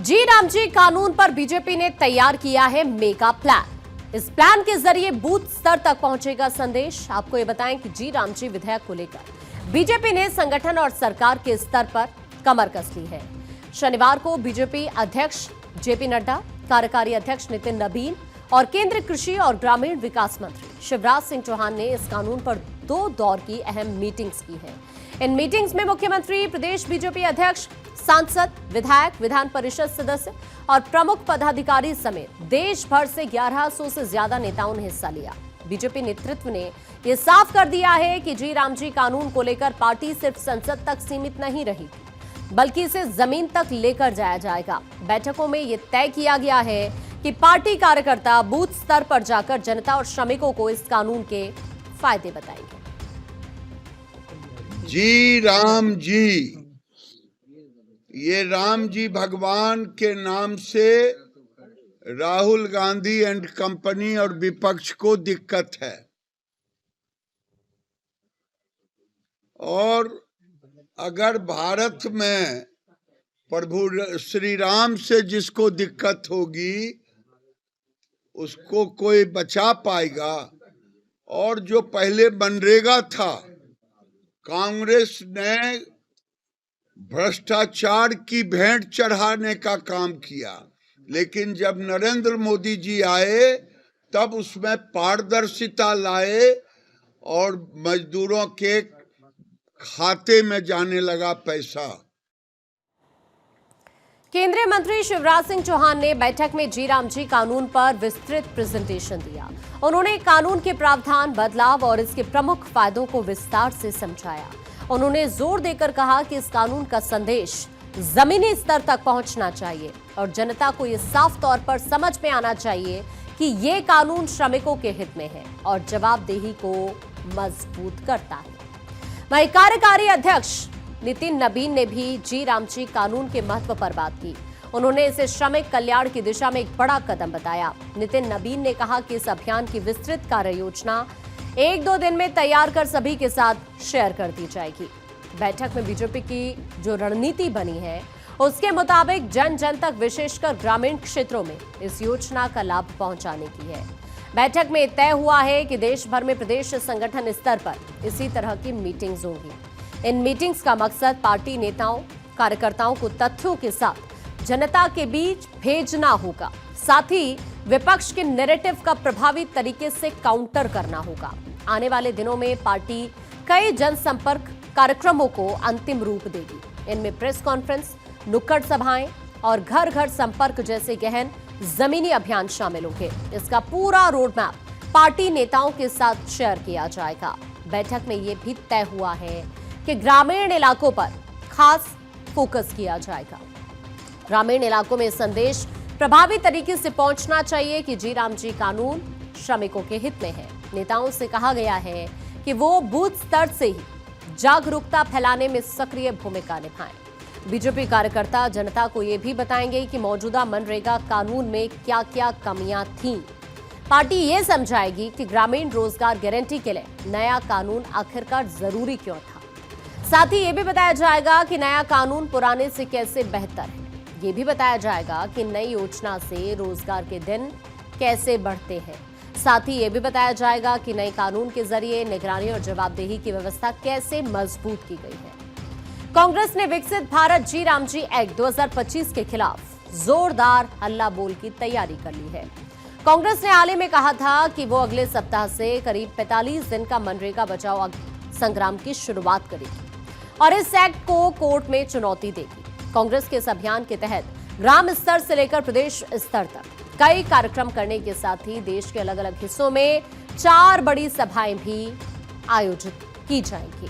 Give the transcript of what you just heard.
जी राम जी कानून पर बीजेपी ने तैयार किया है मेगा प्लान। इस प्लान के जरिए बूथ स्तर तक पहुंचेगा संदेश। आपको ये बताएं कि जी राम जी विधेयक को लेकर बीजेपी ने संगठन और सरकार के स्तर पर कमर कस ली है। शनिवार को बीजेपी अध्यक्ष जेपी नड्डा, कार्यकारी अध्यक्ष नितिन नबीन और केंद्रीय कृषि और ग्रामीण विकास मंत्री शिवराज सिंह चौहान ने इस कानून पर 2 दौर की अहम मीटिंग्स की है। इन मीटिंग्स में मुख्यमंत्री, प्रदेश बीजेपी अध्यक्ष, सांसद, विधायक, विधान परिषद सदस्य और प्रमुख पदाधिकारी समेत देश भर से 1100 से ज्यादा नेताओं ने हिस्सा लिया। बीजेपी नेतृत्व ने यह साफ कर दिया है कि जी राम जी कानून को लेकर पार्टी सिर्फ संसद तक सीमित नहीं रहेगी, बल्कि इसे जमीन तक लेकर जाया जाएगा। बैठकों में यह तय किया गया है कि पार्टी कार्यकर्ता बूथ स्तर पर जाकर जनता और श्रमिकों को इस कानून के फायदे बताएंगे। जी राम जी, ये राम जी भगवान के नाम से राहुल गांधी एंड कंपनी और विपक्ष को दिक्कत है, और अगर भारत में प्रभु श्री राम से जिसको दिक्कत होगी उसको कोई बचा पाएगा। और जो पहले मनरेगा था, कांग्रेस ने भ्रष्टाचार की भेंट चढ़ाने का काम किया, लेकिन जब नरेंद्र मोदी जी आए तब उसमें पारदर्शिता लाए और मजदूरों के खाते में जाने लगा पैसा। केंद्रीय मंत्री शिवराज सिंह चौहान ने बैठक में जी राम जी कानून पर विस्तृत प्रेजेंटेशन दिया। उन्होंने कानून के प्रावधान, बदलाव और इसके प्रमुख फायदों को विस्तार से समझाया। उन्होंने जोर देकर कहा कि इस कानून का संदेश जमीनी स्तर तक पहुंचना चाहिए और जनता को यह साफ तौर पर समझ में आना चाहिए कि यह कानून श्रमिकों के हित में है और जवाबदेही को मजबूत करता है। वहीं कार्यकारी अध्यक्ष नितिन नबीन ने भी जी राम जी कानून के महत्व पर बात की। उन्होंने इसे श्रमिक कल्याण की दिशा में एक बड़ा कदम बताया। नितिन नबीन ने कहा कि इस अभियान की विस्तृत कार्य योजना 1-2 दिन में तैयार कर सभी के साथ शेयर कर दी जाएगी। बैठक में बीजेपी की जो रणनीति बनी है उसके मुताबिक जन जन तक, विशेषकर ग्रामीण क्षेत्रों में इस योजना का लाभ पहुंचाने की है। बैठक में तय हुआ है कि देश भर में प्रदेश संगठन स्तर पर इसी तरह की मीटिंग्स होंगी। इन मीटिंग्स का मकसद पार्टी नेताओं, कार्यकर्ताओं को तथ्यों के साथ जनता के बीच भेजना होगा। साथ ही विपक्ष के नैरेटिव का प्रभावी तरीके से काउंटर करना होगा। आने वाले दिनों में पार्टी कई जनसंपर्क कार्यक्रमों को अंतिम रूप देगी। इनमें प्रेस कॉन्फ्रेंस, नुक्कड़ सभाएं और घर घर संपर्क जैसे गहन जमीनी अभियान शामिल होंगे। इसका पूरा रोड मैप पार्टी नेताओं के साथ शेयर किया जाएगा। बैठक में यह भी तय हुआ है कि ग्रामीण इलाकों पर खास फोकस किया जाएगा। ग्रामीण इलाकों में संदेश प्रभावी तरीके से पहुंचना चाहिए कि जी राम जी कानून श्रमिकों के हित में है। नेताओं से कहा गया है कि वो बूथ स्तर से ही जागरूकता फैलाने में सक्रिय भूमिका निभाएं। बीजेपी कार्यकर्ता जनता को ये भी बताएंगे कि मौजूदा मनरेगा कानून में क्या क्या कमियां थीं। पार्टी ये समझाएगी कि ग्रामीण रोजगार गारंटी के लिए नया कानून आखिरकार जरूरी क्यों था। साथ ही ये भी बताया जाएगा कि नया कानून पुराने से कैसे बेहतर है। ये भी बताया जाएगा कि नई योजना से रोजगार के दिन कैसे बढ़ते हैं। साथ ही ये भी बताया जाएगा कि नए कानून के जरिए निगरानी और जवाबदेही की व्यवस्था कैसे मजबूत की गई है। कांग्रेस ने विकसित भारत जी राम जी एक्ट 2025 के खिलाफ जोरदार हल्ला बोल की तैयारी कर ली है। कांग्रेस ने हाल ही में कहा था कि वो अगले सप्ताह से करीब 45 दिन का मनरेगा बचाओ संग्राम की शुरुआत करेगी और इस एक्ट को कोर्ट में चुनौती देगी। कांग्रेस के इस अभियान के तहत ग्राम स्तर से लेकर प्रदेश स्तर तक कई कार्यक्रम करने के साथ ही देश के अलग अलग हिस्सों में 4 बड़ी सभाएं भी आयोजित की जाएंगी।